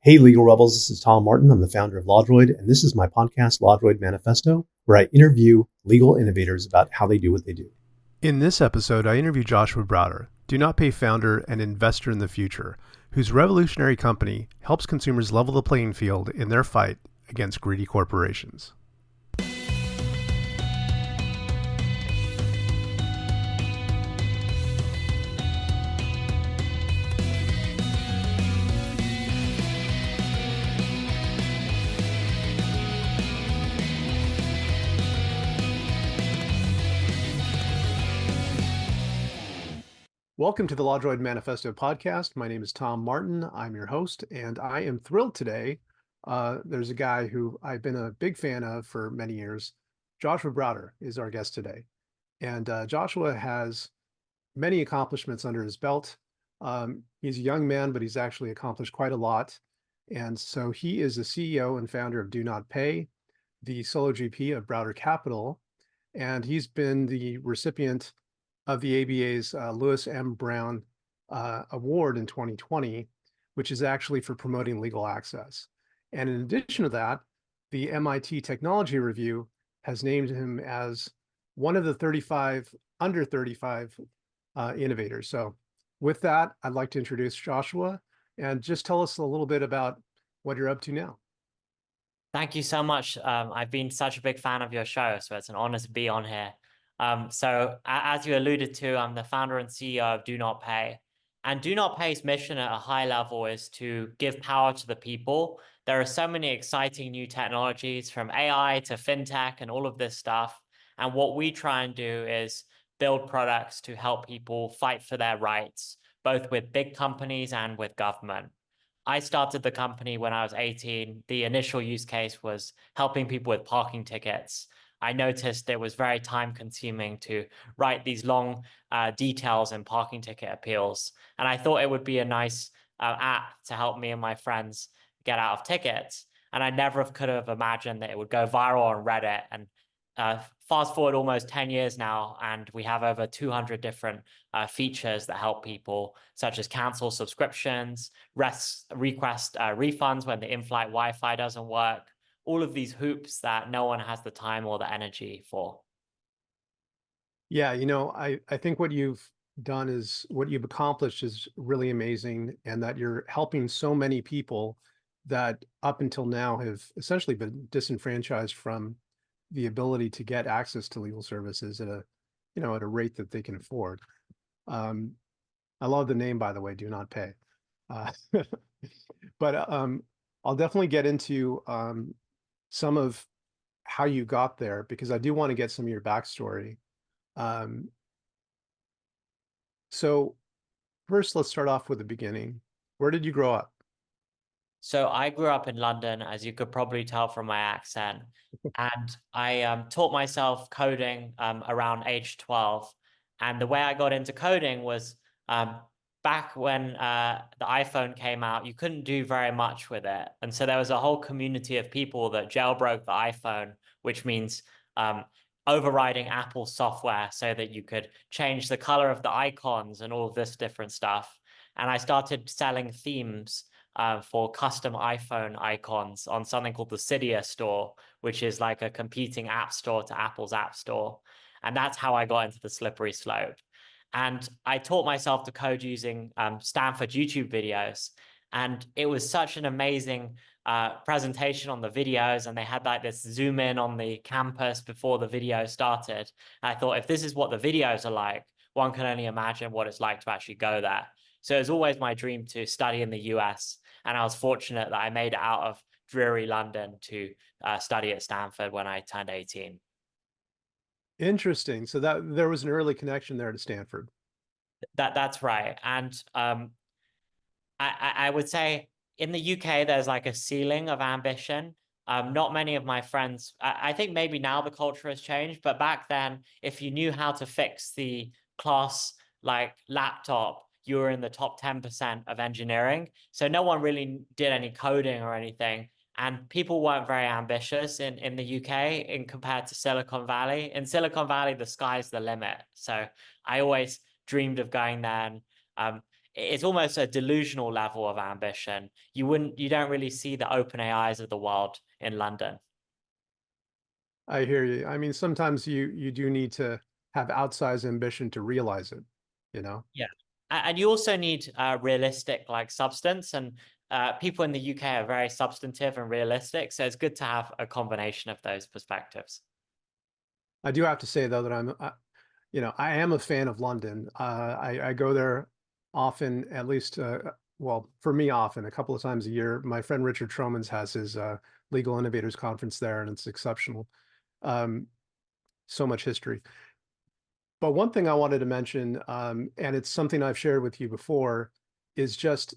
Hey, Legal Rebels, this is Tom Martin. I'm the founder of LawDroid, and this is my podcast, LawDroid Manifesto, where I interview legal innovators about how they do what they do. In this episode, I interview Joshua Browder, DoNotPay founder and investor in the future, whose revolutionary company helps consumers level the playing field in their fight against greedy corporations. Welcome to the LawDroid Manifesto podcast. My name is Tom Martin. I'm your host, and I am thrilled today. There's a guy who I've been a big fan of for many years. Joshua Browder is our guest today. And Joshua has many accomplishments under his belt. He's a young man, but he's actually accomplished quite a lot. And so he is the CEO and founder of DoNotPay, the solo GP of Browder Capital, and he's been the recipient of the ABA's Lewis M. Brown Award in 2020, which is actually for promoting legal access. And in addition to that, the MIT Technology Review has named him as one of the 35 under 35 innovators. So with that, I'd like to introduce Joshua and just tell us a little bit about what you're up to now. Thank you so much. I've been such a big fan of your show, so it's an honor to be on here. As you alluded to, I'm the founder and CEO of DoNotPay. And DoNotPay's mission at a high level is to give power to the people. There are so many exciting new technologies from AI to fintech and all of this stuff. And what we try and do is build products to help people fight for their rights, both with big companies and with government. I started the company when I was 18. The initial use case was helping people with parking tickets. I noticed it was very time consuming to write these long details in parking ticket appeals. And I thought it would be a nice app to help me and my friends get out of tickets. And I never could have imagined that it would go viral on Reddit. And fast forward almost 10 years now, and we have over 200 different features that help people, such as cancel subscriptions, request refunds when the in-flight Wi-Fi doesn't work, all of these hoops that no one has the time or the energy for. Yeah, I think what you've done is what you've accomplished is really amazing, and that you're helping so many people that up until now have essentially been disenfranchised from the ability to get access to legal services at a rate that they can afford. I love the name, by the way, DoNotPay. But I'll definitely get into some of how you got there, because I do want to get some of your backstory. So first, let's start off with the beginning. Where did you grow up? So I grew up in London, as you could probably tell from my accent, and I taught myself coding around age 12. And the way I got into coding was back when the iPhone came out, you couldn't do very much with it. And so there was a whole community of people that jailbroke the iPhone, which means overriding Apple software so that you could change the color of the icons and all of this different stuff. And I started selling themes for custom iPhone icons on something called the Cydia store, which is like a competing app store to Apple's App Store. And that's how I got into the slippery slope. And I taught myself to code using Stanford YouTube videos. And it was such an amazing presentation on the videos. And they had like this zoom in on the campus before the video started. And I thought, if this is what the videos are like, one can only imagine what it's like to actually go there. So it was always my dream to study in the US. And I was fortunate that I made it out of dreary London to study at Stanford when I turned 18. Interesting. So that there was an early connection there to Stanford. That's right. And I would say in the UK, there's like a ceiling of ambition. Not many of my friends, I think maybe now the culture has changed, but back then, if you knew how to fix the class like laptop, you were in the top 10% of engineering. So no one really did any coding or anything. And people weren't very ambitious in the UK in compared to Silicon Valley. In Silicon Valley, the sky's the limit. So I always dreamed of going there. And it's almost a delusional level of ambition. You don't really see the open AIs of the world in London. I hear you. I mean, sometimes you do need to have outsized ambition to realize it, you know? Yeah. And you also need realistic like substance, and people in the UK are very substantive and realistic. So it's good to have a combination of those perspectives. I do have to say though that I am a fan of London. I go there often, at least, well, for me, often, a couple of times a year. My friend Richard Tromans has his Legal Innovators Conference there, and it's exceptional. Um, so much history. But one thing I wanted to mention, and it's something I've shared with you before, is just,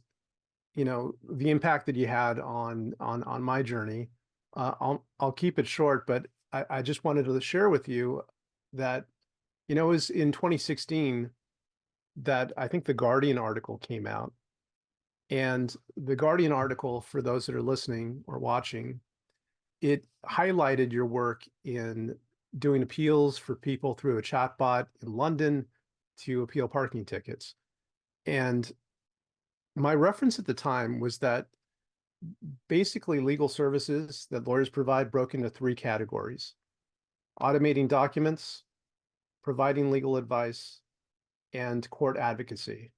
the impact that you had on my journey. I'll keep it short, but I just wanted to share with you that, it was in 2016 that I think the Guardian article came out. And the Guardian article, for those that are listening or watching, it highlighted your work in doing appeals for people through a chatbot in London to appeal parking tickets. And my reference at the time was that basically legal services that lawyers provide broke into three categories: automating documents, providing legal advice, and court advocacy.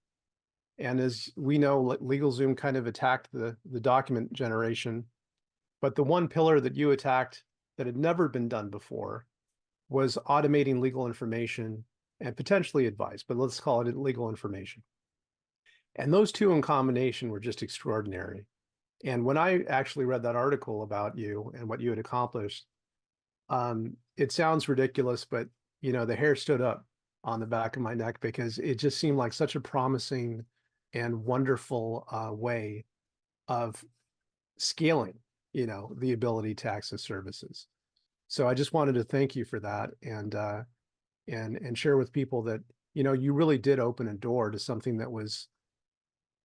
And as we know, LegalZoom kind of attacked the document generation, but the one pillar that you attacked that had never been done before was automating legal information and potentially advice, but let's call it legal information. And those two in combination were just extraordinary. And when I actually read that article about you and what you had accomplished, it sounds ridiculous, but the hair stood up on the back of my neck because it just seemed like such a promising and wonderful way of scaling, the ability to access services. So I just wanted to thank you for that and share with people that, you really did open a door to something that was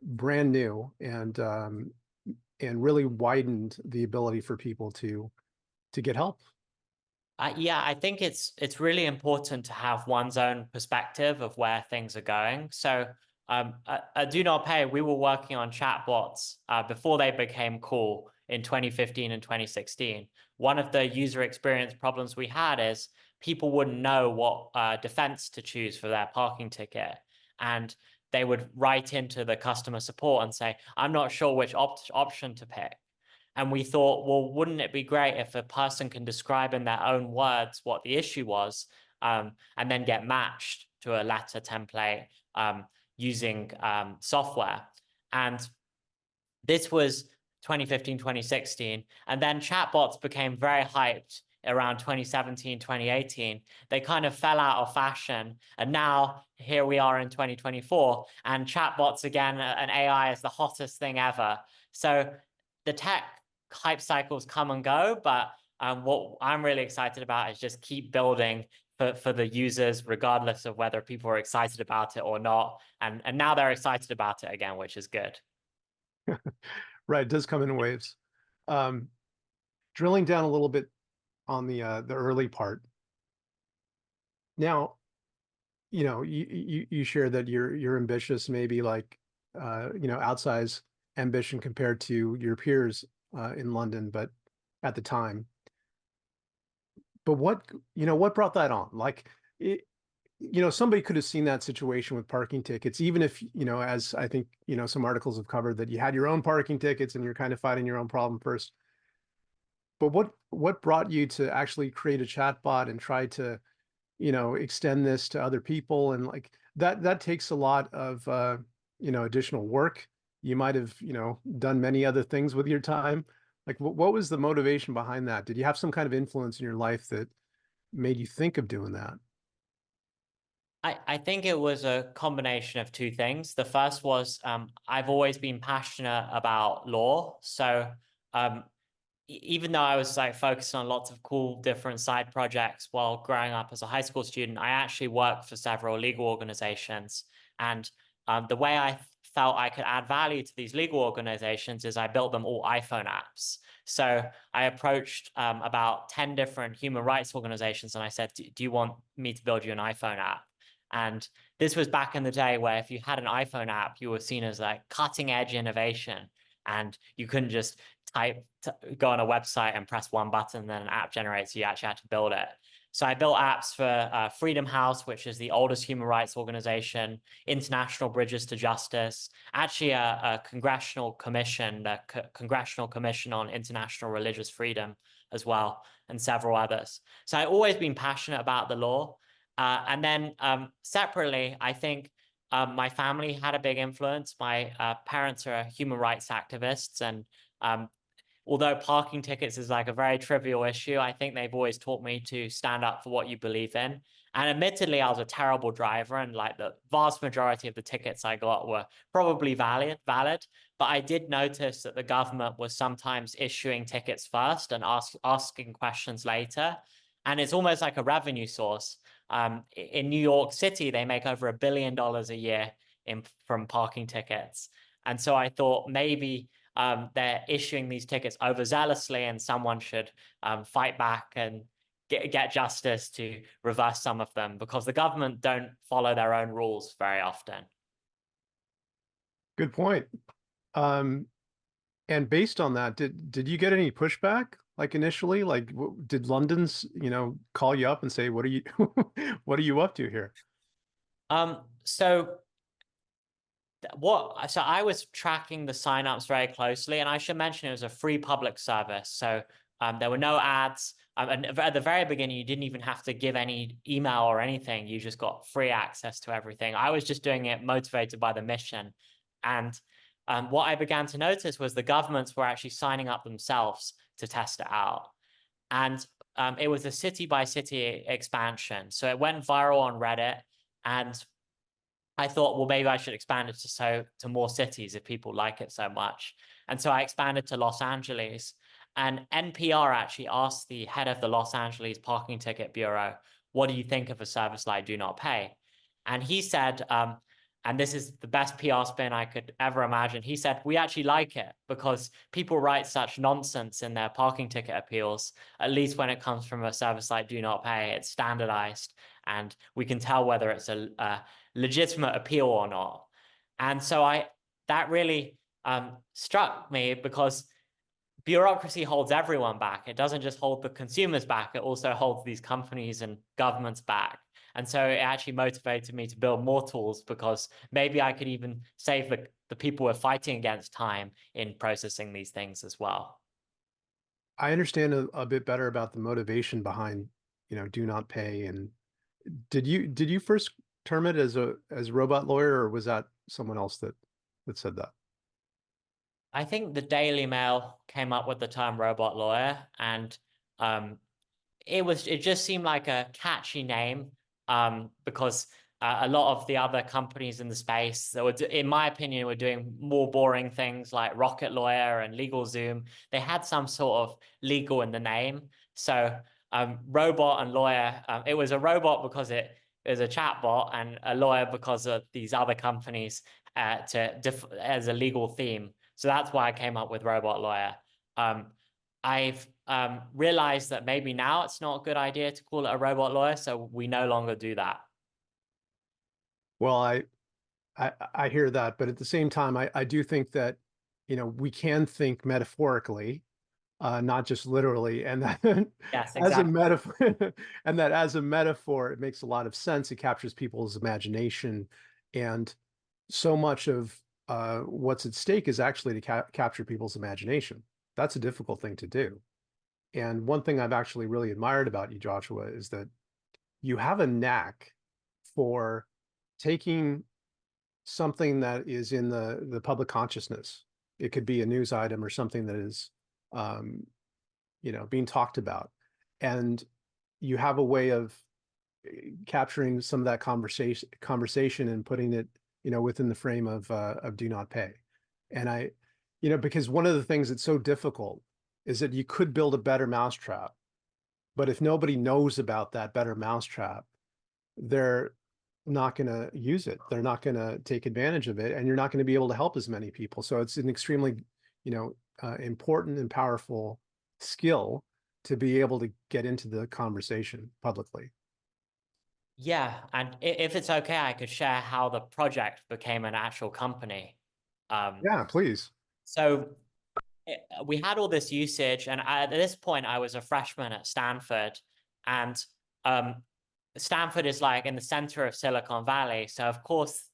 brand new and really widened the ability for people to get help. Yeah, I think it's really important to have one's own perspective of where things are going. So at DoNotPay, we were working on chatbots before they became cool in 2015 and 2016. One of the user experience problems we had is people wouldn't know what defense to choose for their parking ticket. And they would write into the customer support and say, I'm not sure which option to pick. And we thought, well, wouldn't it be great if a person can describe in their own words what the issue was, and then get matched to a letter template using software. And this was 2015, 2016. And then chatbots became very hyped around 2017, 2018. They kind of fell out of fashion. And now here we are in 2024, and chatbots again, and AI is the hottest thing ever. So the tech hype cycles come and go, but what I'm really excited about is just keep building for the users, regardless of whether people are excited about it or not. And now they're excited about it again, which is good. Right, it does come in waves. Drilling down a little bit on the early part. Now, you share that you're ambitious, maybe like outsized ambition compared to your peers in London, but at the time. But what brought that on? Like, somebody could have seen that situation with parking tickets, even if, as I think, some articles have covered, that you had your own parking tickets and you're kind of fighting your own problem first. But what brought you to actually create a chatbot and try to, extend this to other people? And like that takes a lot of, additional work. You might have, done many other things with your time. Like, what was the motivation behind that? Did you have some kind of influence in your life that made you think of doing that? I think it was a combination of two things. The first was I've always been passionate about law. So even though I was like focused on lots of cool different side projects while growing up as a high school student, I actually worked for several legal organizations. And the way I felt I could add value to these legal organizations is I built them all iPhone apps. So I approached about 10 different human rights organizations and I said, do you want me to build you an iPhone app? And this was back in the day where if you had an iPhone app, you were seen as like cutting edge innovation, and you couldn't just go on a website and press one button and then an app generates. You actually had to build it. So I built apps for Freedom House, which is the oldest human rights organization, International Bridges to Justice, actually a congressional commission, the Congressional Commission on International Religious Freedom as well, and several others. So I've always been passionate about the law. And then separately, I think my family had a big influence. My parents are human rights activists, and although parking tickets is like a very trivial issue, I think they've always taught me to stand up for what you believe in. And admittedly, I was a terrible driver, and like the vast majority of the tickets I got were probably valid. But I did notice that the government was sometimes issuing tickets first and asking questions later. And it's almost like a revenue source. In New York City, they make over $1 billion a year from parking tickets. And so I thought maybe they're issuing these tickets overzealously, and someone should fight back and get justice to reverse some of them, because the government don't follow their own rules very often. Good point. And based on that, did you get any pushback? Like initially, like did London's, call you up and say, what are you, what are you up to here? So I was tracking the signups very closely, and I should mention it was a free public service. So there were no ads. And at the very beginning, you didn't even have to give any email or anything. You just got free access to everything. I was just doing it motivated by the mission. And what I began to notice was the governments were actually signing up themselves to test it out. And it was a city by city expansion. So it went viral on Reddit, and I thought, well, maybe I should expand it to more cities if people like it so much. And so I expanded to Los Angeles. And NPR actually asked the head of the Los Angeles Parking Ticket Bureau, what do you think of a service like DoNotPay? And he said, and this is the best PR spin I could ever imagine, he said, we actually like it because people write such nonsense in their parking ticket appeals. At least when it comes from a service like DoNotPay, it's standardized, and we can tell whether it's a legitimate appeal or not. And so that really struck me, because bureaucracy holds everyone back. It doesn't just hold the consumers back, it also holds these companies and governments back. And so it actually motivated me to build more tools, because maybe I could even save the people we're fighting against time in processing these things as well. I understand a bit better about the motivation behind, DoNotPay. And did you first term it as a robot lawyer, or was that someone else that said that? I think the Daily Mail came up with the term robot lawyer, and it just seemed like a catchy name, because a lot of the other companies in the space that were, in my opinion, were doing more boring things like Rocket Lawyer and LegalZoom. They had some sort of legal in the name. So robot and lawyer, it was a robot because it is a chatbot, and a lawyer because of these other companies as a legal theme. So that's why I came up with robot lawyer. I've realized that maybe now it's not a good idea to call it a robot lawyer, so we no longer do that. Well, I hear that, but at the same time, I do think that, we can think metaphorically, not just literally, and that Yes, as a exactly. metaphor, and that as a metaphor, it makes a lot of sense. It captures people's imagination, and so much of what's at stake is actually to capture people's imagination. That's a difficult thing to do. And one thing I've actually really admired about you, Joshua, is that you have a knack for taking something that is in the public consciousness. It could be a news item or something that is, being talked about, and you have a way of capturing some of that conversation and putting it, within the frame of DoNotPay. And because one of the things that's so difficult is that you could build a better mousetrap, but if nobody knows about that better mousetrap, they're not going to use it. They're not going to take advantage of it, and you're not going to be able to help as many people. So it's an extremely, important and powerful skill to be able to get into the conversation publicly. Yeah, and if it's okay, I could share how the project became an actual company. Um, Yeah, please. so we had all this usage, and at this point, I was a freshman at Stanford, and um, Stanford is like in the center of Silicon Valley. So of course,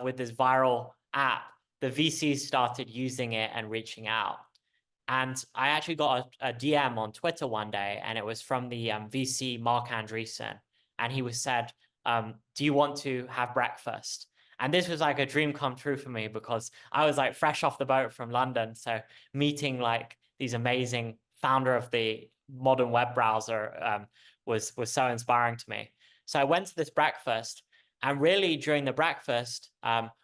with this viral app, the VCs started using it and reaching out. And I actually got a DM on Twitter one day, and it was from the VC Mark Andreessen, and he was said, "Do you want to have breakfast?" And this was like a dream come true for me because I was like fresh off the boat from London, so meeting like these amazing founder of the modern web browser was so inspiring to me. So I went to this breakfast, and really during the breakfast,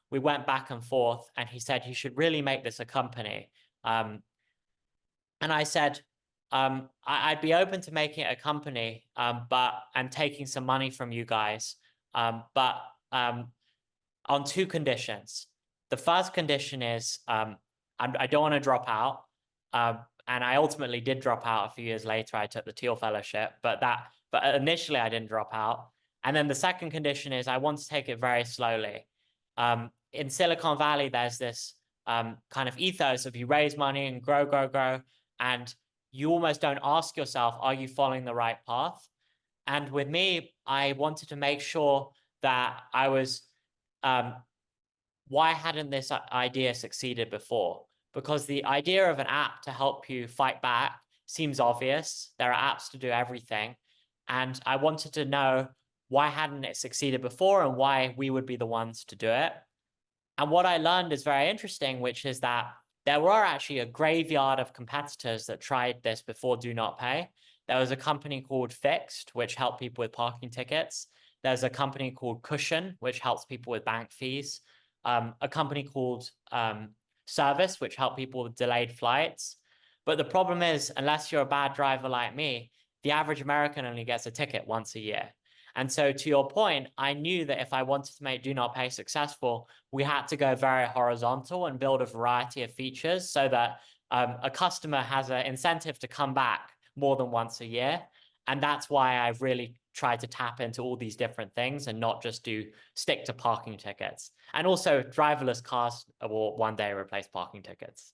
we went back and forth, and he said, "You should really make this a company." And I said, I'd be open to making it a company, but and taking some money from you guys, but on two conditions. The first condition is I don't want to drop out, and I ultimately did drop out a few years later. I took the Teal Fellowship, but initially I didn't drop out. And then the second condition is I want to take it very slowly. In Silicon Valley, there's this kind of ethos of you raise money and grow, grow, grow, and you almost don't ask yourself, are you following the right path? And with me, I wanted to make sure that I was, why hadn't this idea succeeded before? Because the idea of an app to help you fight back seems obvious. There are apps to do everything. And I wanted to know why hadn't it succeeded before and why we would be the ones to do it. And what I learned is very interesting, which is that there were actually a graveyard of competitors that tried this before DoNotPay. There was a company called Fixed, which helped people with parking tickets. There's a company called Cushion, which helps people with bank fees. A company called Service, which helped people with delayed flights. But the problem is, unless you're a bad driver like me, the average American only gets a ticket once a year. And so to your point, I knew that if I wanted to make DoNotPay successful, we had to go very horizontal and build a variety of features so that a customer has an incentive to come back more than once a year. And that's why I've really tried to tap into all these different things and not just stick to parking tickets. And also driverless cars will one day replace parking tickets.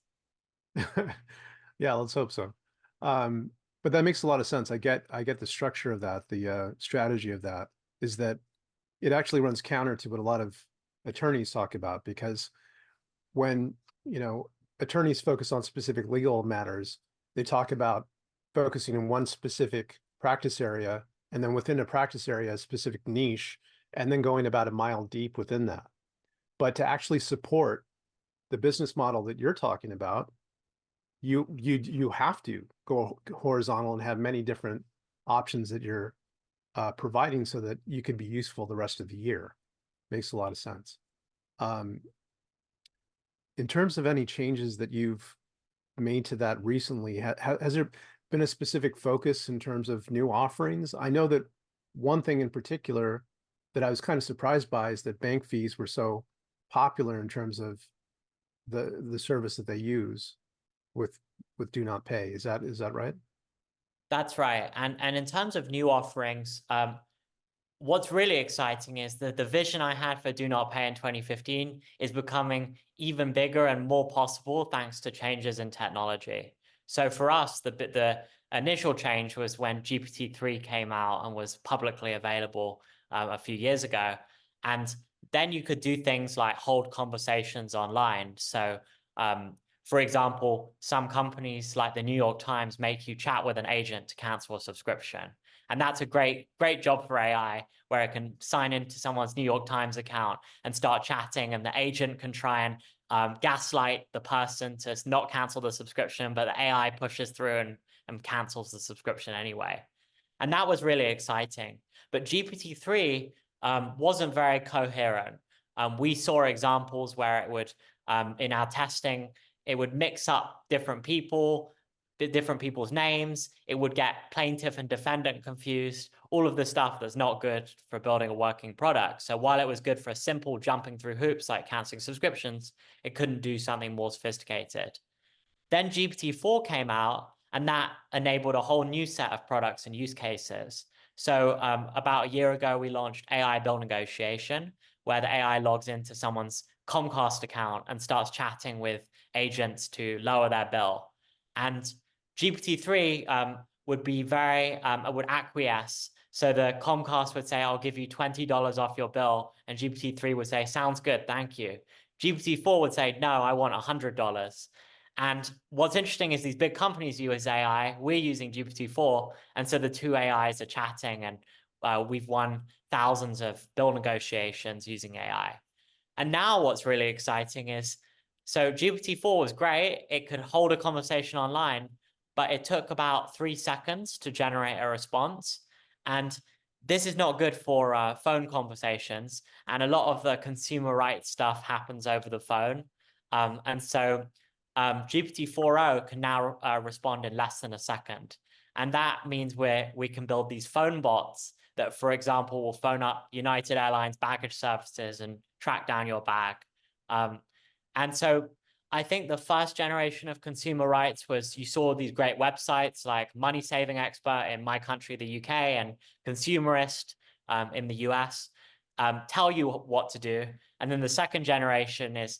Yeah, let's hope so. But that makes a lot of sense. I get the structure of that, the strategy of that is that it actually runs counter to what a lot of attorneys talk about, because when, attorneys focus on specific legal matters, they talk about focusing on one specific practice area, and then within a practice area, a specific niche, and then going about a mile deep within that. But to actually support the business model that you're talking about, you have to go horizontal and have many different options that you're providing so that you can be useful the rest of the year. Makes a lot of sense. In terms of any changes that you've made to that recently, has there been a specific focus in terms of new offerings? I know that one thing in particular that I was kind of surprised by is that bank fees were so popular in terms of the service that they use with DoNotPay. Is that right? That's right. And in terms of new offerings, what's really exciting is that the vision I had for DoNotPay in 2015 is becoming even bigger and more possible thanks to changes in technology. So for us, the initial change was when GPT-3 came out and was publicly available a few years ago. And then you could do things like hold conversations online. So for example, some companies like the New York Times make you chat with an agent to cancel a subscription. And that's a great job for AI, where it can sign into someone's New York Times account and start chatting, and the agent can try and gaslight the person to not cancel the subscription, but the AI pushes through and cancels the subscription anyway. And that was really exciting. But GPT-3 wasn't very coherent. We saw examples where it would, in our testing, it would mix up different people's names. It would get plaintiff and defendant confused, all of the stuff that's not good for building a working product. So while it was good for a simple jumping through hoops like canceling subscriptions, it couldn't do something more sophisticated. Then GPT-4 came out, and that enabled a whole new set of products and use cases. So about a year ago, we launched AI Bill Negotiation, where the AI logs into someone's Comcast account and starts chatting with agents to lower their bill. And GPT-3 would be would acquiesce. So the Comcast would say, I'll give you $20 off your bill. And GPT-3 would say, sounds good, thank you. GPT-4 would say, no, I want $100. And what's interesting is these big companies use AI, we're using GPT-4, and so the two AIs are chatting, and we've won thousands of bill negotiations using AI. And now what's really exciting is, so GPT-4 was great, it could hold a conversation online, but it took about 3 seconds to generate a response. And this is not good for phone conversations, and a lot of the consumer rights stuff happens over the phone. And so GPT-4o can now respond in less than a second. And that means we can build these phone bots that, for example, will phone up United Airlines baggage services and track down your bag. And so I think the first generation of consumer rights was, you saw these great websites like Money Saving Expert in my country, the UK, and Consumerist in the US tell you what to do. And then the second generation is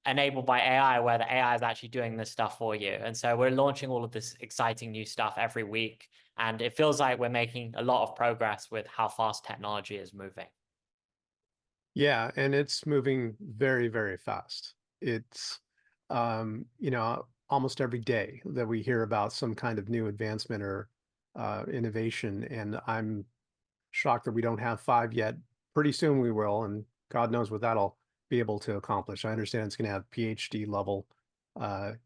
enabled by AI, where the AI is actually doing this stuff for you. And so we're launching all of this exciting new stuff every week. And it feels like we're making a lot of progress with how fast technology is moving. Yeah, and it's moving very, very fast. It's, almost every day that we hear about some kind of new advancement or innovation, and I'm shocked that we don't have 5 yet. Pretty soon we will, and God knows what that'll be able to accomplish. I understand it's going to have PhD level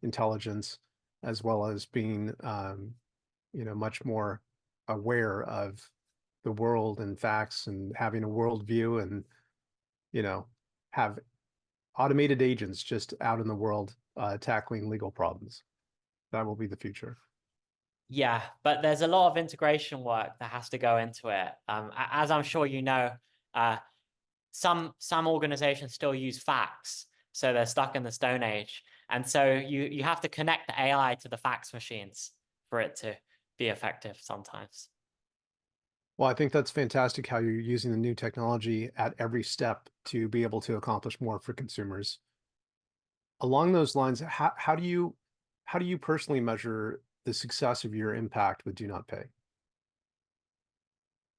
intelligence, as well as being, much more aware of the world and facts, and having a worldview, and have automated agents just out in the world tackling legal problems. That will be the future. Yeah, but there's a lot of integration work that has to go into it. As I'm sure you know, some organizations still use fax, so they're stuck in the Stone Age. And so you have to connect the AI to the fax machines for it to be effective sometimes. Well, I think that's fantastic how you're using the new technology at every step to be able to accomplish more for consumers. Along those lines, how do you personally measure the success of your impact with DoNotPay?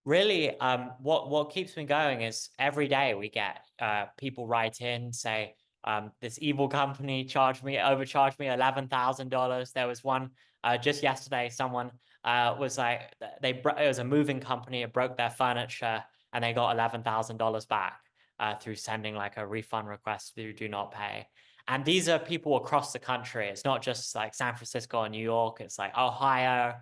Really, what keeps me going is every day we get people write in, say, this evil company overcharged me $11,000. There was one just yesterday, someone was like, it was a moving company, it broke their furniture, and they got $11,000 back through sending like a refund request through DoNotPay. And these are people across the country. It's not just like San Francisco or New York. It's like Ohio,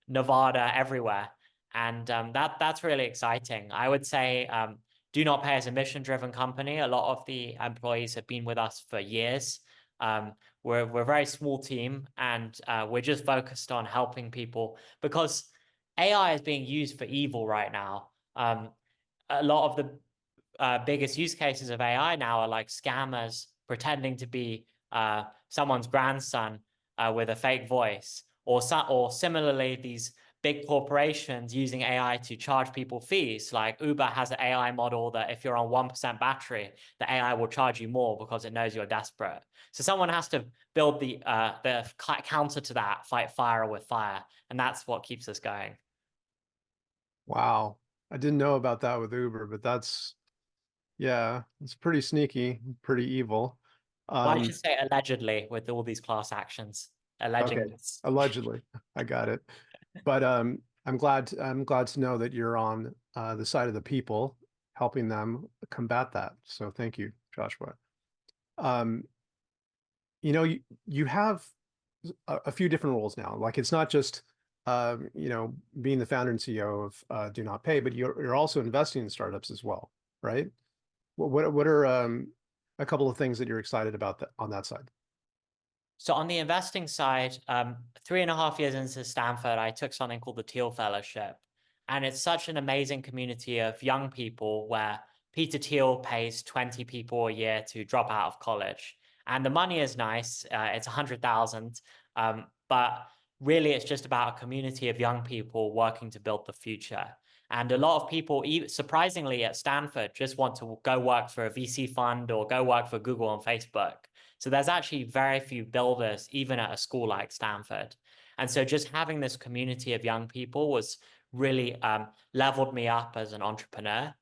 Nevada, everywhere. And that's really exciting. I would say DoNotPay is a mission-driven company. A lot of the employees have been with us for years. We're a very small team, and we're just focused on helping people, because AI is being used for evil right now. A lot of the biggest use cases of AI now are like scammers pretending to be someone's grandson with a fake voice, or similarly, these big corporations using AI to charge people fees. Like Uber has an AI model that if you're on 1% battery, the AI will charge you more because it knows you're desperate. So someone has to build the counter to that, fight fire with fire, and that's what keeps us going. Wow, I didn't know about that with Uber, but yeah, it's pretty sneaky, pretty evil. Well, I should say allegedly with all these class actions, alleging Okay, this. allegedly, I got it. But I'm glad to know that you're on the side of the people, helping them combat that. So thank you, Joshua. You have a few different roles now. Like, it's not just being the founder and CEO of DoNotPay, but you're also investing in startups as well, right? What are a couple of things that you're excited about on that side? So on the investing side, 3.5 years into Stanford, I took something called the Thiel Fellowship. And it's such an amazing community of young people where Peter Thiel pays 20 people a year to drop out of college. And the money is nice. It's 100,000. But really it's just about a community of young people working to build the future. And a lot of people, surprisingly at Stanford, just want to go work for a VC fund or go work for Google and Facebook. So there's actually very few builders, even at a school like Stanford. And so just having this community of young people was really leveled me up as an entrepreneur.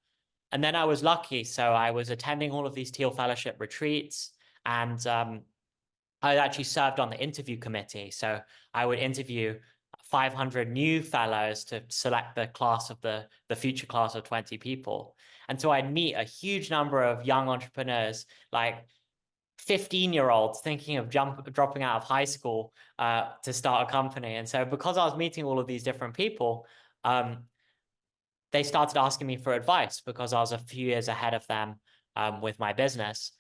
And then I was lucky. So I was attending all of these Teal Fellowship retreats, and I actually served on the interview committee. So I would interview 500 new fellows to select the class of the future class of 20 people. And so I'd meet a huge number of young entrepreneurs, like 15-year-olds thinking of dropping out of high school to start a company. And so because I was meeting all of these different people, they started asking me for advice because I was a few years ahead of them with my business.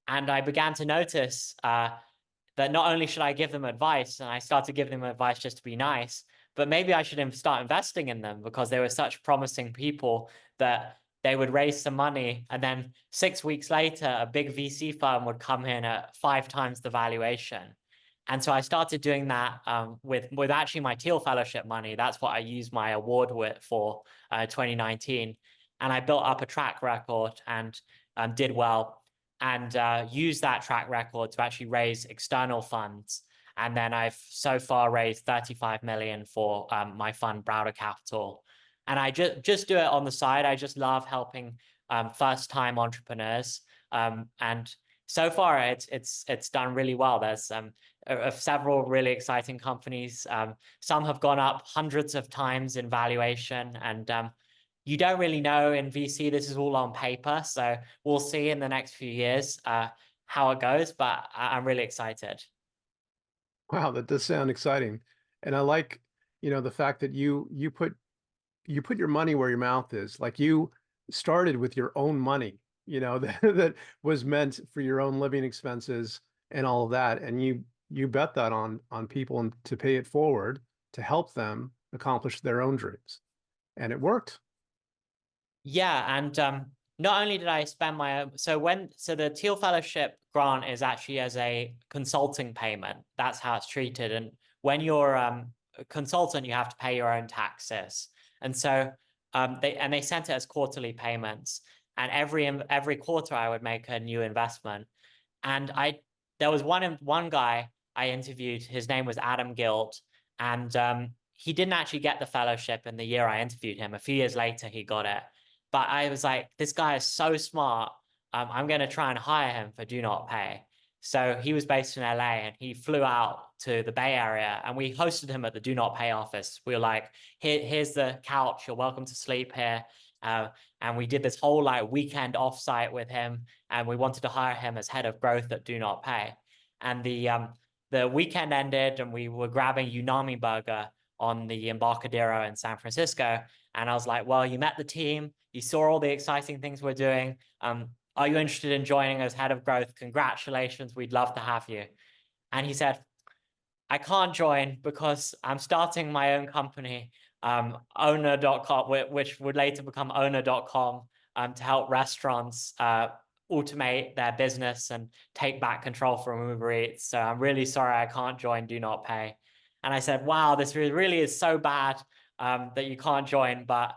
And I began to notice that not only should I give them advice, and I started giving them advice just to be nice, but maybe I should start investing in them because they were such promising people that they would raise some money, and then 6 weeks later, a big VC firm would come in at 5 times the valuation. And so I started doing that with actually my Teal Fellowship money. That's what I used my award for 2019. And I built up a track record and did well, and used that track record to actually raise external funds. And then I've so far raised 35 million for my fund, Browder Capital. And I just do it on the side. I just love helping first-time entrepreneurs. And so far, it's done really well. There's several really exciting companies. Some have gone up hundreds of times in valuation, and you don't really know in VC. This is all on paper, so we'll see in the next few years how it goes. But I'm really excited. Wow, that does sound exciting. And I like, the fact that you put your money where your mouth is. Like, you started with your own money, that was meant for your own living expenses and all of that. And you bet that on people and to pay it forward to help them accomplish their own dreams. And it worked. Yeah, and not only did I spend my own, so the Teal Fellowship grant is actually as a consulting payment. That's how it's treated. And when you're a consultant, you have to pay your own taxes. And so they sent it as quarterly payments. And every quarter I would make a new investment. And there was one guy I interviewed. His name was Adam Gilt, and he didn't actually get the fellowship in the year I interviewed him. A few years later, he got it. But I was like, this guy is so smart. I'm going to try and hire him for DoNotPay. So he was based in LA, and he flew out to the Bay Area, and we hosted him at the DoNotPay office. We were like, here's the couch. You're welcome to sleep here. And we did this whole weekend offsite with him, and we wanted to hire him as head of growth at DoNotPay. And the weekend ended, and we were grabbing Unami Burger on the Embarcadero in San Francisco. And I was like, well, you met the team, you saw all the exciting things we're doing. Are you interested in joining as head of growth? Congratulations, we'd love to have you. And he said, I can't join because I'm starting my own company, owner.com, which would later become owner.com, to help restaurants automate their business and take back control from Uber Eats. So I'm really sorry I can't join DoNotPay. And I said, wow, this really is so bad that you can't join, but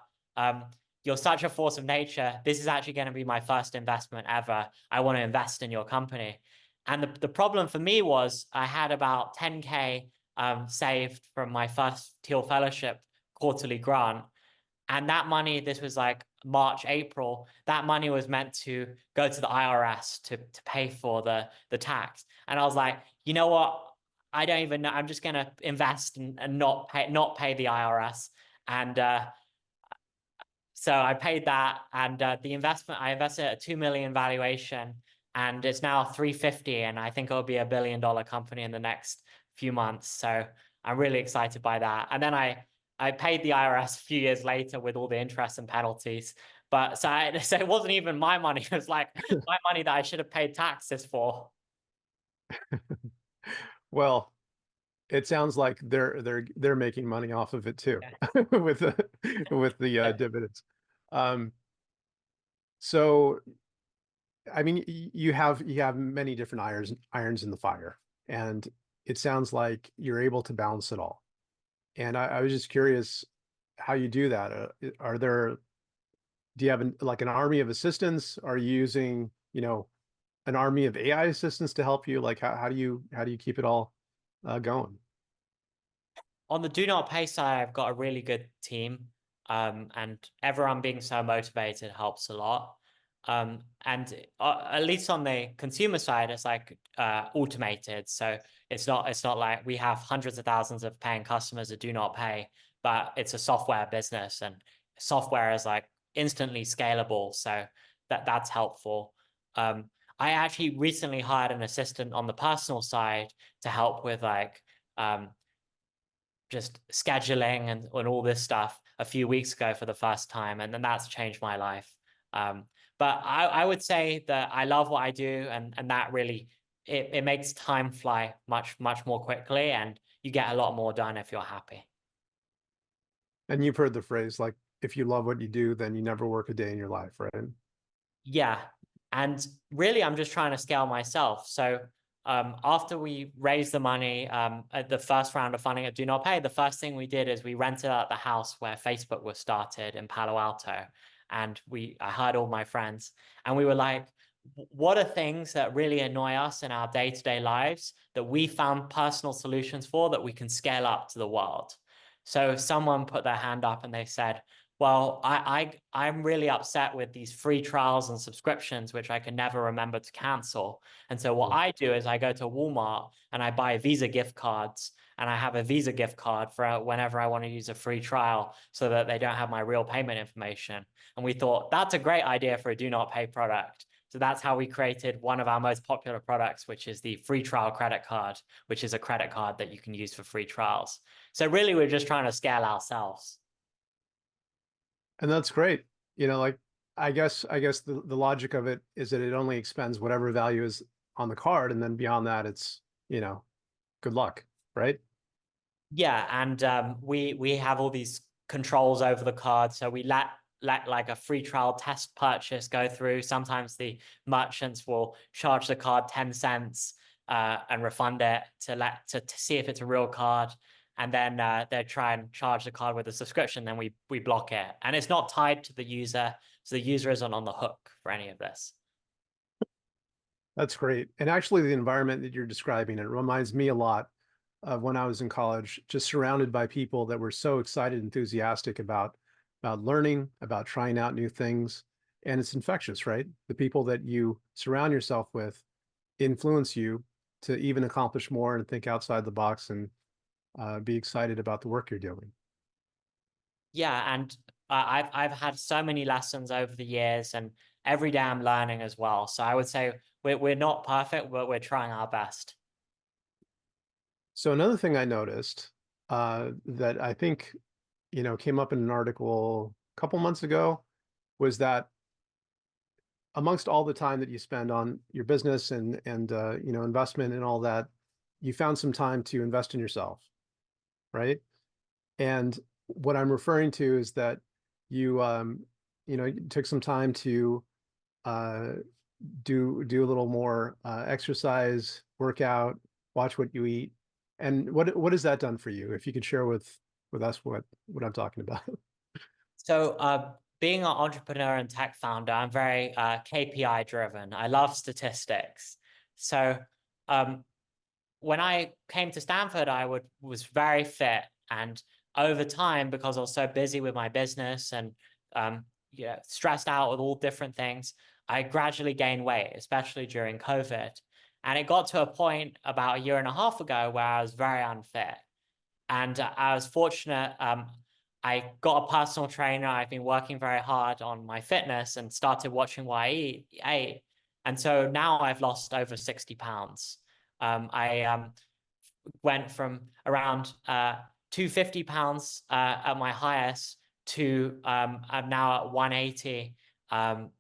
you're such a force of nature. This is actually going to be my first investment ever. I want to invest in your company. And the problem for me was I had about 10K saved from my first Teal Fellowship quarterly grant. And that money, this was like March, April, that money was meant to go to the IRS to pay for the tax. And I was like, you know what? I don't even know. I'm just going to invest and not pay the IRS. And so I paid that, and the investment, I invested at a 2 million valuation, and it's now 350, and I think it'll be $1 billion company in the next few months. So I'm really excited by that. And then I paid the IRS a few years later with all the interest and penalties. But so it wasn't even my money. It was like my money that I should have paid taxes for. Well, it sounds like they're making money off of it too, with the dividends. So I mean, you have many different irons in the fire, and it sounds like you're able to balance it all. And I was just curious how you do that. Do you have like an army of assistants? Are you using, an army of AI assistants to help you? Like how do you keep it all going? On the Do Not Pay side, I've got a really good team, and everyone being so motivated helps a lot. And at least on the consumer side, it's like automated. So it's not like we have hundreds of thousands of paying customers that do not pay, but it's a software business, and software is like instantly scalable. So that's helpful. I actually recently hired an assistant on the personal side to help with like just scheduling and all this stuff a few weeks ago for the first time. And then that's changed my life. But I would say that I love what I do, and that really, it makes time fly much, much more quickly, and you get a lot more done if you're happy. And you've heard the phrase, like, if you love what you do, then you never work a day in your life, right? Yeah. And really, I'm just trying to scale myself. So after we raised the money at the first round of funding at Do Not Pay, the first thing we did is we rented out the house where Facebook was started in Palo Alto. And I hired all my friends, and we were like, what are things that really annoy us in our day-to-day lives that we found personal solutions for that we can scale up to the world? So someone put their hand up and they said, well, I'm really upset with these free trials and subscriptions, which I can never remember to cancel. And so what I do is I go to Walmart and I buy Visa gift cards, and I have a Visa gift card for whenever I want to use a free trial so that they don't have my real payment information. And we thought that's a great idea for a Do Not Pay product. So that's how we created one of our most popular products, which is the free trial credit card, which is a credit card that you can use for free trials. So really, we're just trying to scale ourselves. And that's great. Like I guess the logic of it is that it only expends whatever value is on the card, and then beyond that, it's, good luck, right? Yeah, and we have all these controls over the card, so we let like a free trial test purchase go through. Sometimes the merchants will charge the card 10 cents and refund it to see if it's a real card, and then they try and charge the card with a subscription. Then we block it, and it's not tied to the user, so the user isn't on the hook for any of this. That's great. And actually, the environment that you're describing, it reminds me a lot of when I was in college, just surrounded by people that were so excited, enthusiastic about learning, about trying out new things. And it's infectious, right? The people that you surround yourself with influence you to even accomplish more and think outside the box and be excited about the work you're doing. Yeah, and I've had so many lessons over the years, and every day I'm learning as well. So I would say we're not perfect, but we're trying our best. So another thing I noticed that I think, came up in an article a couple months ago was that amongst all the time that you spend on your business and investment and all that, you found some time to invest in yourself, right? And what I'm referring to is that you you took some time to do a little more exercise, workout, watch what you eat. And what has that done for you? If you could share with us what I'm talking about. So being an entrepreneur and tech founder, I'm very KPI driven. I love statistics. So when I came to Stanford, I was very fit, and over time, because I was so busy with my business and stressed out with all different things, I gradually gained weight, especially during COVID. And it got to a point about a year and a half ago where I was very unfit. And I was fortunate. I got a personal trainer. I've been working very hard on my fitness and started watching what I ate. And so now I've lost over 60 pounds. I went from around 250 pounds at my highest to I'm now at 180.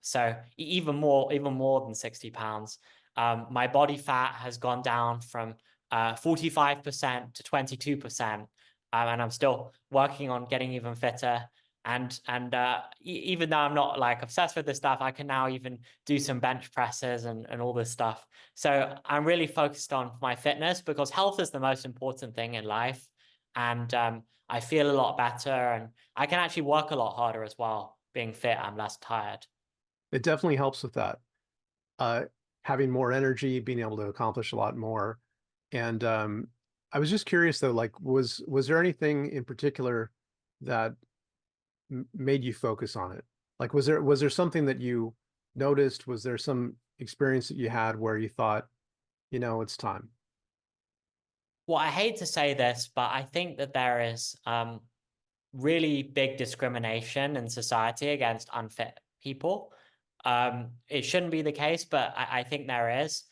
So even more than 60 pounds. My body fat has gone down from 45% to 22%. And I'm still working on getting even fitter. Even though I'm not like obsessed with this stuff, I can now even do some bench presses and all this stuff. So I'm really focused on my fitness because health is the most important thing in life. And I feel a lot better, and I can actually work a lot harder as well. Being fit, I'm less tired. It definitely helps with that. Uh, Having more energy, being able to accomplish a lot more. And I was just curious though, like, was there anything in particular that made you focus on it? Like, was there something that you noticed? Was there some experience that you had where you thought, it's time? Well, I hate to say this, but I think that there is really big discrimination in society against unfit people. It shouldn't be the case, but I think there is.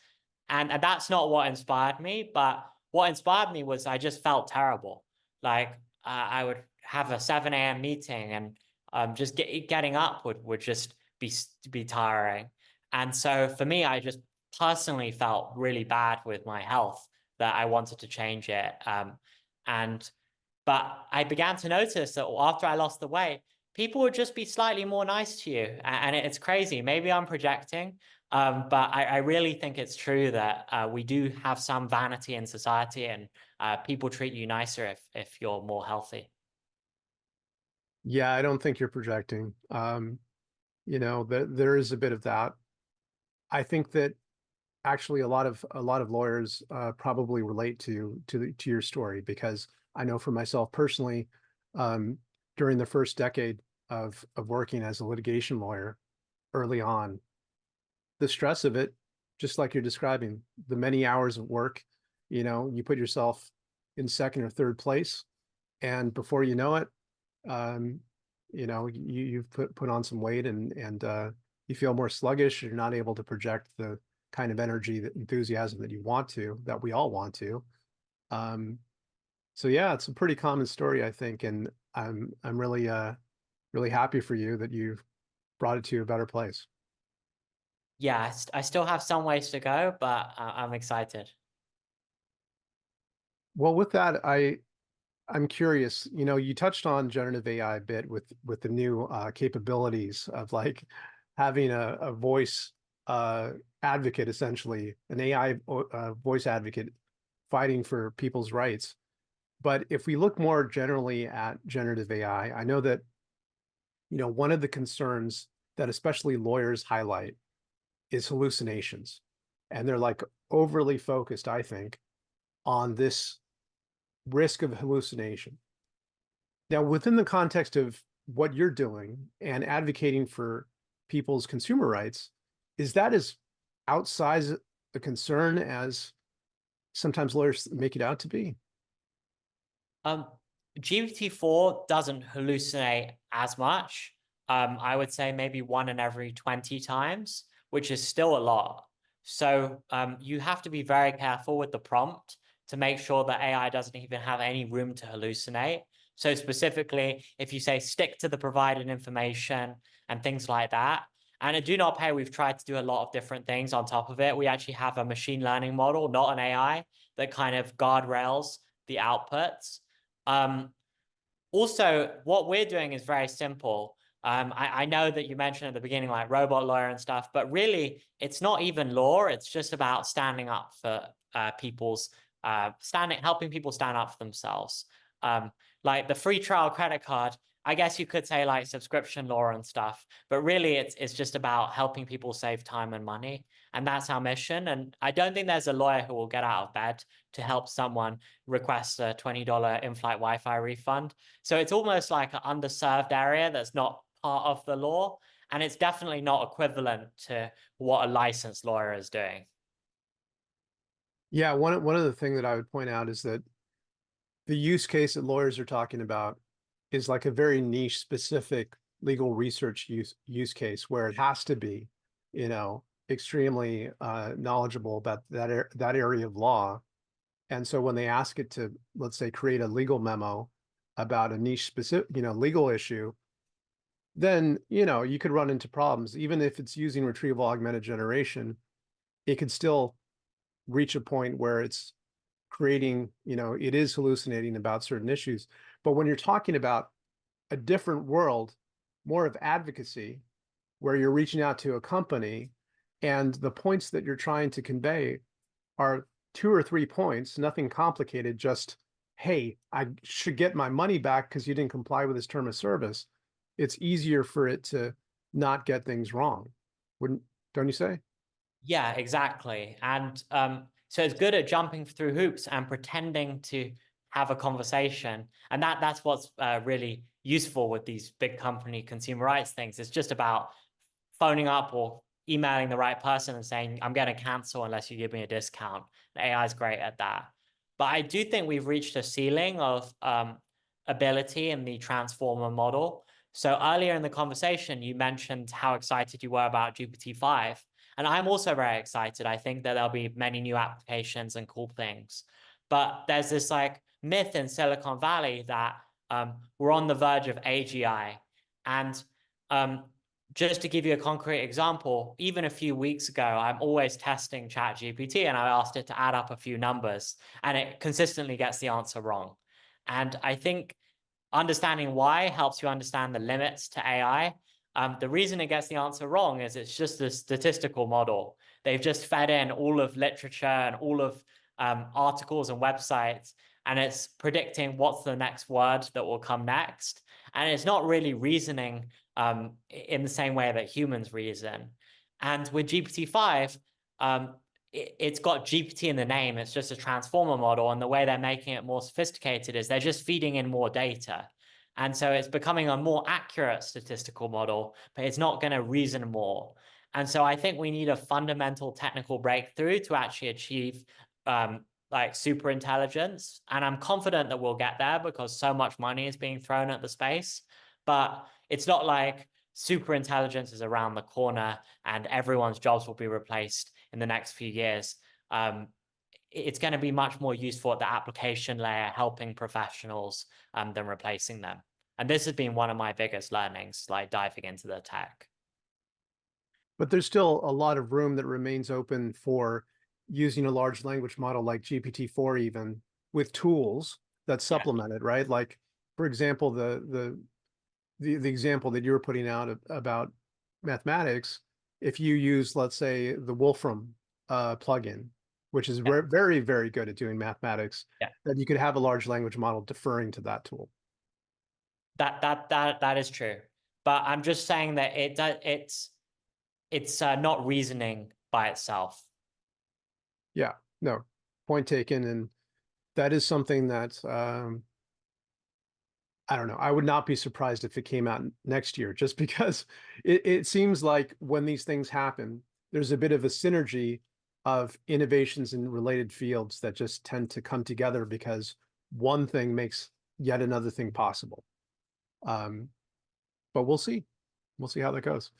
And that's not what inspired me, but what inspired me was I just felt terrible. Like I would have a 7 a.m. meeting, and just getting up would just be tiring. And so for me, I just personally felt really bad with my health that I wanted to change it. And But I began to notice that after I lost the weight, people would just be slightly more nice to you. And it's crazy. Maybe I'm projecting, but I really think it's true that we do have some vanity in society, and people treat you nicer if you're more healthy. Yeah, I don't think you're projecting. There is a bit of that. I think that actually a lot of lawyers probably relate to your story, because I know for myself personally, um, during the first decade of working as a litigation lawyer early on, the stress of it, just like you're describing, the many hours of work, you put yourself in second or third place, and before you know it, um, you've put on some weight, and you feel more sluggish. You're not able to project the kind of energy, that enthusiasm that we all want to. Um, so yeah, it's a pretty common story, I think, and I'm really happy for you that you've brought it to a better place. Yeah, I still have some ways to go, but I'm excited. Well, with that, I'm curious, you touched on generative AI a bit with the new capabilities of like having a voice advocate, essentially, an AI voice advocate fighting for people's rights. But if we look more generally at generative AI, I know that, one of the concerns that especially lawyers highlight is hallucinations. And they're like overly focused, I think, on this risk of hallucination. Now, within the context of what you're doing and advocating for people's consumer rights, is that as outsized a concern as sometimes lawyers make it out to be? Um, GPT-4 doesn't hallucinate as much. I would say maybe 1 in every 20 times, which is still a lot. So you have to be very careful with the prompt to make sure that AI doesn't even have any room to hallucinate. So specifically, if you say stick to the provided information and things like that. And at DoNotPay, we've tried to do a lot of different things on top of it. We actually have a machine learning model, not an AI, that kind of guardrails the outputs. Also, what we're doing is very simple. I know that you mentioned at the beginning, like robot lawyer and stuff, but really it's not even law. It's just about standing up for helping people stand up for themselves. Like the free trial credit card, I guess you could say like subscription law and stuff, but really it's just about helping people save time and money. And that's our mission. And I don't think there's a lawyer who will get out of bed to help someone request a $20 in-flight Wi-Fi refund. So it's almost like an underserved area that's not part of the law. And it's definitely not equivalent to what a licensed lawyer is doing. Yeah, one of the things that I would point out is that the use case that lawyers are talking about is like a very niche, specific legal research use case where it has to be, extremely knowledgeable about that area of law. And so when they ask it to, let's say, create a legal memo about a niche specific, legal issue, then, you could run into problems. Even if it's using retrieval augmented generation, it could still reach a point where it's creating, it is hallucinating about certain issues. But when you're talking about a different world, more of advocacy, where you're reaching out to a company and the points that you're trying to convey are 2 or 3 points, nothing complicated, just, hey, I should get my money back because you didn't comply with this term of service. It's easier for it to not get things wrong. Don't you say? Yeah, exactly. And so it's good at jumping through hoops and pretending to have a conversation. And that's what's really useful with these big company consumer rights things. It's just about phoning up or emailing the right person and saying, I'm going to cancel unless you give me a discount. The AI is great at that. But I do think we've reached a ceiling of ability in the transformer model. So earlier in the conversation, you mentioned how excited you were about GPT-5. And I'm also very excited. I think that there'll be many new applications and cool things. But there's this like myth in Silicon Valley that we're on the verge of AGI. And just to give you a concrete example, even a few weeks ago, I'm always testing ChatGPT and I asked it to add up a few numbers and it consistently gets the answer wrong. And I think understanding why helps you understand the limits to AI. The reason it gets the answer wrong is it's just a statistical model. They've just fed in all of literature and all of articles and websites, and it's predicting what's the next word that will come next. And it's not really reasoning in the same way that humans reason. And with GPT-5, it's got GPT in the name. It's just a transformer model. And the way they're making it more sophisticated is they're just feeding in more data. And so it's becoming a more accurate statistical model, but it's not going to reason more. And so I think we need a fundamental technical breakthrough to actually achieve like super intelligence. And I'm confident that we'll get there because so much money is being thrown at the space. But it's not like super intelligence is around the corner and everyone's jobs will be replaced in the next few years. It's going to be much more useful at the application layer, helping professionals than replacing them. And this has been one of my biggest learnings, like diving into the tech. But there's still a lot of room that remains open for using a large language model like GPT-4 even with tools that supplement it, right? Like, for example, the example that you were putting out about mathematics, if you use, let's say, the Wolfram plugin, which is very, very good at doing mathematics, that you could have a large language model deferring to that tool. That is true. But I'm just saying that it's not reasoning by itself. Yeah, no, point taken. And that is something that I don't know. I would not be surprised if it came out next year, just because it seems like when these things happen, there's a bit of a synergy of innovations in related fields that just tend to come together because one thing makes yet another thing possible. But we'll see. We'll see how that goes.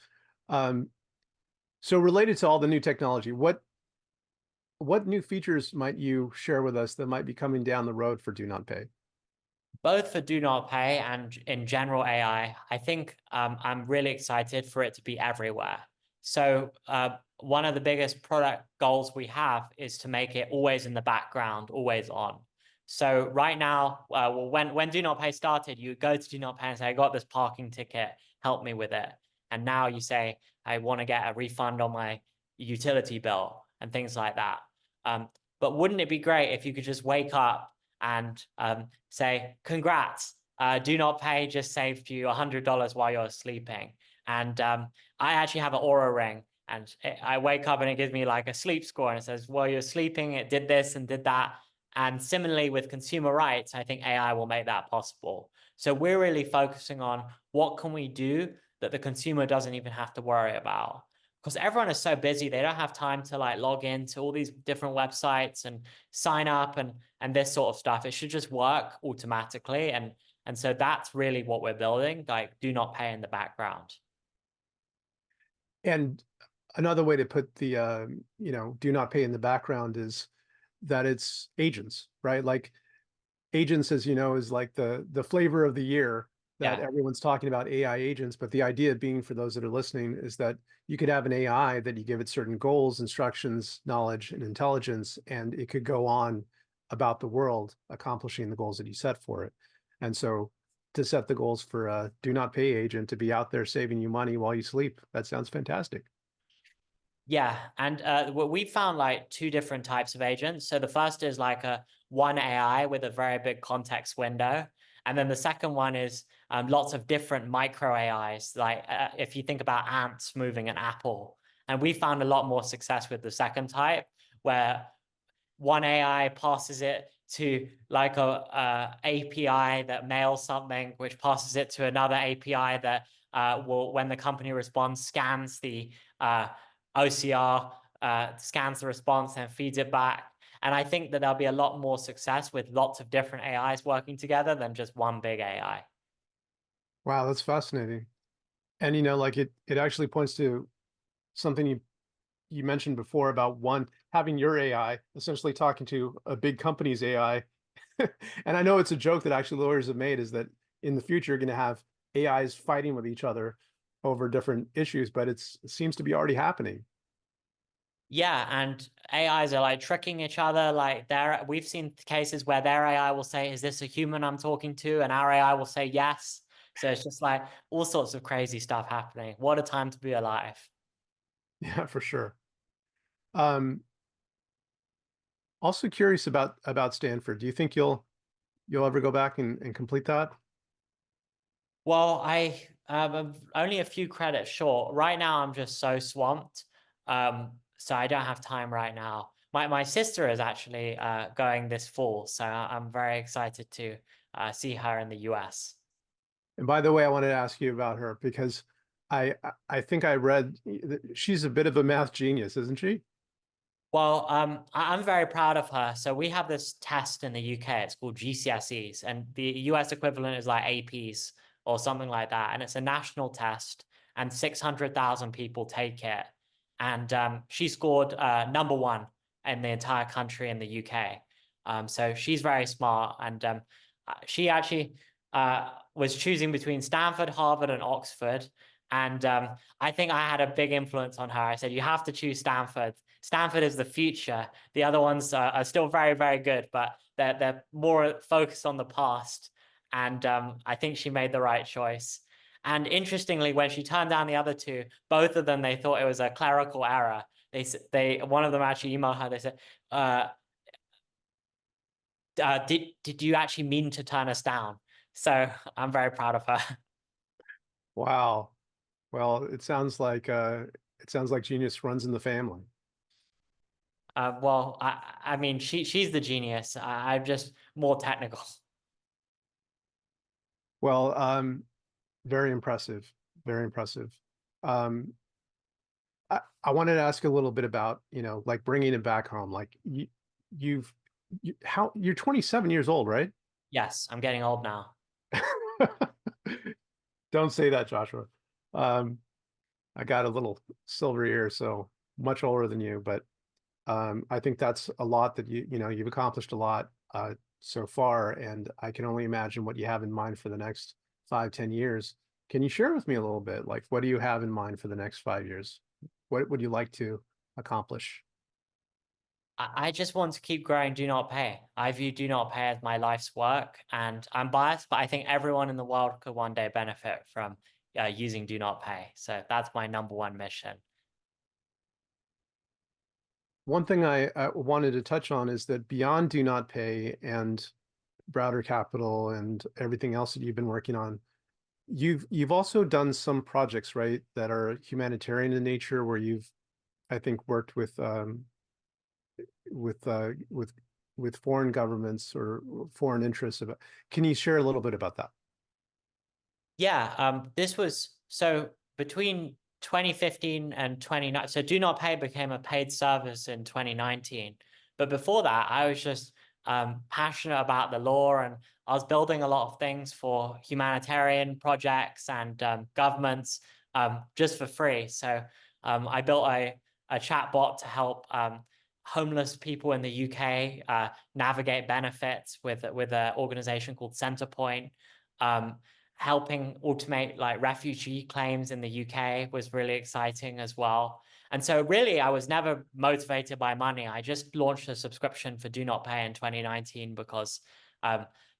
So related to all the new technology, what new features might you share with us that might be coming down the road for DoNotPay? Both for DoNotPay and in general AI, I think I'm really excited for it to be everywhere. So one of the biggest product goals we have is to make it always in the background, always on. So right now, when DoNotPay started, you go to DoNotPay and say, I got this parking ticket, help me with it. And now you say, I want to get a refund on my utility bill and things like that. But wouldn't it be great if you could just wake up and say, congrats, DoNotPay just saved you $100 while you're sleeping. And I actually have an Aura ring and I wake up and it gives me like a sleep score and it says, while you're sleeping, it did this and did that. And similarly with consumer rights, I think AI will make that possible. So we're really focusing on what can we do that the consumer doesn't even have to worry about. Because everyone is so busy, they don't have time to like log into all these different websites and sign up and this sort of stuff. It should just work automatically. And so that's really what we're building, like DoNotPay in the background. And another way to put the DoNotPay in the background is that it's agents, right? Like agents, as you know, is like the flavor of the year that everyone's talking about, AI agents. But the idea being, for those that are listening, is that you could have an AI that you give it certain goals, instructions, knowledge, and intelligence, and it could go on about the world, accomplishing the goals that you set for it. And so to set the goals for a do not pay agent to be out there saving you money while you sleep. That sounds fantastic. Yeah, and we found like two different types of agents. So the first is like a one AI with a very big context window. And then the second one is lots of different micro AIs. Like if you think about ants moving an apple. And we found a lot more success with the second type, where one AI passes it to like a API that mails something, which passes it to another API that will, when the company responds, scans the OCR, scans the response and feeds it back. And I think that there'll be a lot more success with lots of different AIs working together than just one big AI. Wow, that's fascinating. And you know, like it actually points to something you mentioned before about one having your AI essentially talking to a big company's AI. And I know it's a joke that actually lawyers have made is that in the future you're going to have AIs fighting with each other over different issues, but it seems to be already happening. Yeah, and AIs are like tricking each other. Like we've seen cases where their AI will say, "Is this a human I'm talking to?" And our AI will say yes. So it's just like all sorts of crazy stuff happening. What a time to be alive. Yeah, for sure. Um, Also curious about Stanford. Do you think you'll ever go back and complete that? Well, I'm only a few credits short. Right now, I'm just so swamped. So I don't have time right now. My sister is actually going this fall, so I'm very excited to see her in the US. And by the way, I wanted to ask you about her because I I think I read she's a bit of a math genius, isn't she? Well, I'm very proud of her. So we have this test in the UK. It's called GCSEs, and the US equivalent is like APs or something like that. And it's a national test, and 600,000 people take it. And she scored number one in the entire country in the UK. So she's very smart, and she actually was choosing between Stanford, Harvard, and Oxford. And I think I had a big influence on her. I said, you have to choose Stanford. Stanford is the future. The other ones are still very, very good, but they're more focused on the past. And I think she made the right choice. And interestingly, when she turned down the other two, both of them, they thought it was a clerical error. One of them actually emailed her. They said, did you actually mean to turn us down? So I'm very proud of her. Wow. Well, it sounds like genius runs in the family. Well, I mean, she's the genius. I'm just more technical. Well, very impressive. Very impressive. Um, I wanted to ask a little bit about, you know, like bringing it back home. Like you've how you're 27 years old, right? Yes, I'm getting old now. Don't say that, Joshua. Um, I got a little silver ear, so much older than you, but I think that's a lot that you know you've accomplished a lot so far, and I can only imagine what you have in mind for the next 5, 10 years. Can you share with me a little bit? Like, what do you have in mind for the next 5 years? What would you like to accomplish? I just want to keep growing Do Not Pay. I view Do Not Pay as my life's work, and I'm biased, but I think everyone in the world could one day benefit from using Do Not Pay. So that's my number one mission. One thing I wanted to touch on is that beyond Do Not Pay and Browder Capital and everything else that you've been working on, you've also done some projects, right, that are humanitarian in nature, where you've, I think, worked with uh, with with foreign governments or foreign interests. About, can you share a little bit about that? Yeah, this was so between 2015 and 2019. So Do Not Pay became a paid service in 2019. But before that, I was just passionate about the law, and I was building a lot of things for humanitarian projects and governments just for free. So I built a chat bot to help homeless people in the UK navigate benefits with an organization called Centrepoint. Um, Helping automate like refugee claims in the UK was really exciting as well. And so really, I was never motivated by money. I just launched a subscription for Do Not Pay in 2019 because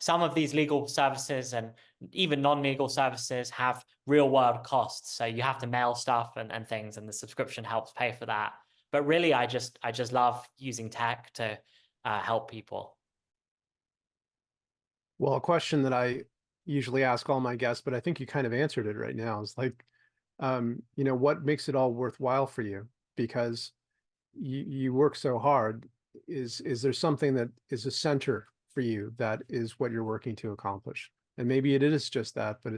some of these legal services and even non-legal services have real world costs. So you have to mail stuff and things, and the subscription helps pay for that. But really, I just love using tech to help people. Well, a question that I usually ask all my guests, but I think you kind of answered it right now, is like, what makes it all worthwhile for you? Because you work so hard. Is there something that is a center for you that is what you're working to accomplish? And maybe it is just that, but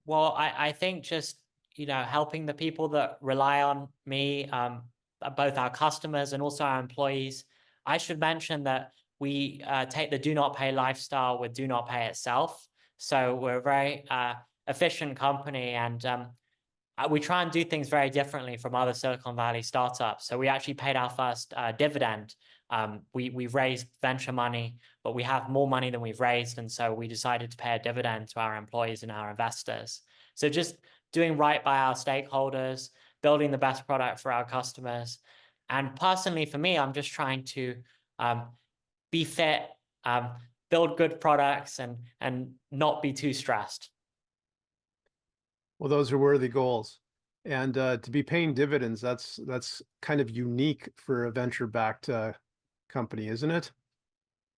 Well, I think just, helping the people that rely on me, both our customers and also our employees. I should mention that we take the DoNotPay lifestyle with DoNotPay itself. So we're a very efficient company, and we try and do things very differently from other Silicon Valley startups. So we actually paid our first dividend. We've raised venture money, but we have more money than we've raised. And so we decided to pay a dividend to our employees and our investors. So just doing right by our stakeholders, building the best product for our customers. And personally, for me, I'm just trying to be fit, build good products, and not be too stressed. well, those are worthy goals. And to be paying dividends, that's kind of unique for a venture-backed company, isn't it?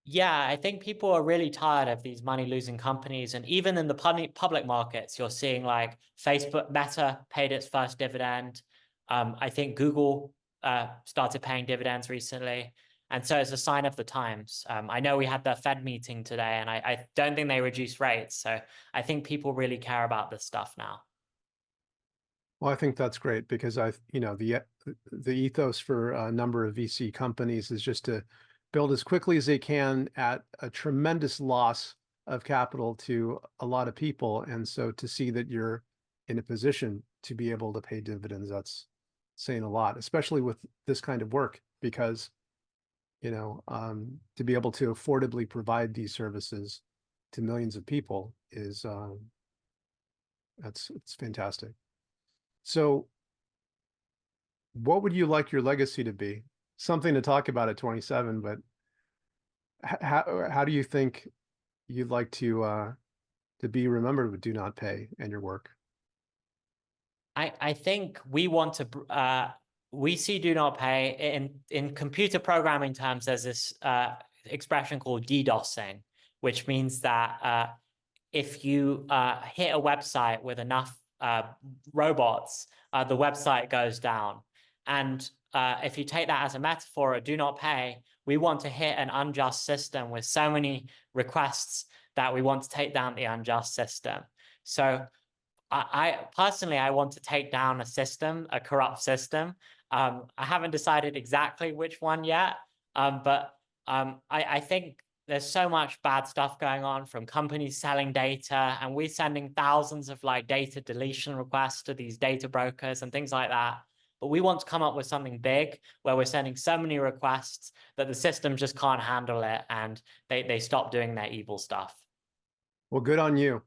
Yeah, I think people are really tired of these money-losing companies. And even in the public markets, you're seeing like Facebook, Meta paid its first dividend. I think Google started paying dividends recently. And so it's a sign of the times. I know we had the Fed meeting today, and I don't think they reduced rates. So I think people really care about this stuff now. Well, I think that's great because the ethos for a number of VC companies is just to build as quickly as they can at a tremendous loss of capital to a lot of people. And so to see that you're in a position to be able to pay dividends, that's saying a lot, especially with this kind of work, because to be able to affordably provide these services to millions of people is it's fantastic. So what would you like your legacy to be? Something to talk about at 27, but how do you think you'd like to be remembered with DoNotPay and your work? I think we want to we see DoNotPay in computer programming terms. There's this expression called DDoSing, which means that if you hit a website with enough robots, the website goes down. And if you take that as a metaphor at DoNotPay, we want to hit an unjust system with so many requests that we want to take down the unjust system. So I personally, I want to take down a system, a corrupt system. I haven't decided exactly which one yet, but I think there's so much bad stuff going on, from companies selling data, and we're sending thousands of like data deletion requests to these data brokers and things like that. But we want to come up with something big where we're sending so many requests that the system just can't handle it, and they stop doing their evil stuff. Well, good on you.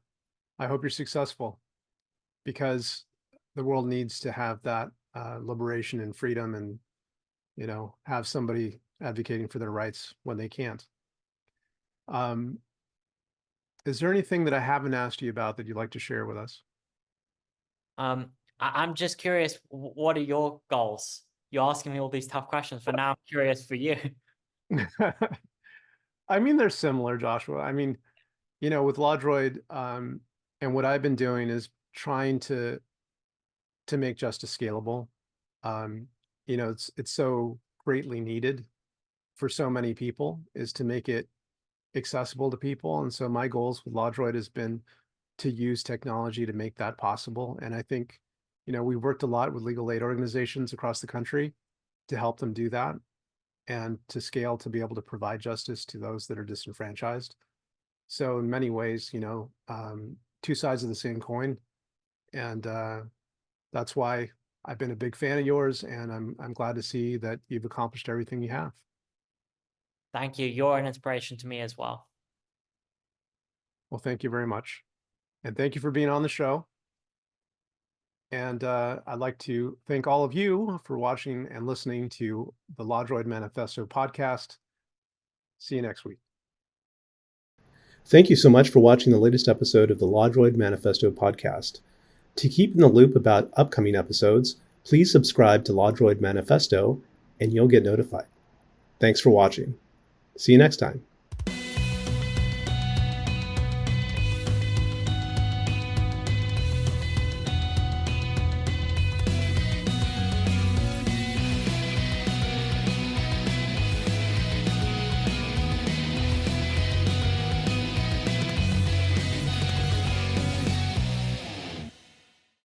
I hope you're successful, because the world needs to have that liberation and freedom, and have somebody advocating for their rights when they can't. Is there anything that I haven't asked you about that you'd like to share with us? I'm just curious, what are your goals? You're asking me all these tough questions, but now I'm curious for you. I mean, they're similar, Joshua. I mean, with LawDroid, and what I've been doing is trying to make justice scalable. It's so greatly needed for so many people, is to make it accessible to people. And so my goals with LawDroid has been to use technology to make that possible. And I think, we've worked a lot with legal aid organizations across the country to help them do that, and to scale to be able to provide justice to those that are disenfranchised. So in many ways, two sides of the same coin. And that's why I've been a big fan of yours, and I'm glad to see that you've accomplished everything you have. Thank you. You're an inspiration to me as well. Well, thank you very much. And thank you for being on the show. And I'd like to thank all of you for watching and listening to the LawDroid Manifesto podcast. See you next week. Thank you so much for watching the latest episode of the LawDroid Manifesto podcast. To keep in the loop about upcoming episodes, please subscribe to LawDroid Manifesto and you'll get notified. Thanks for watching. See you next time.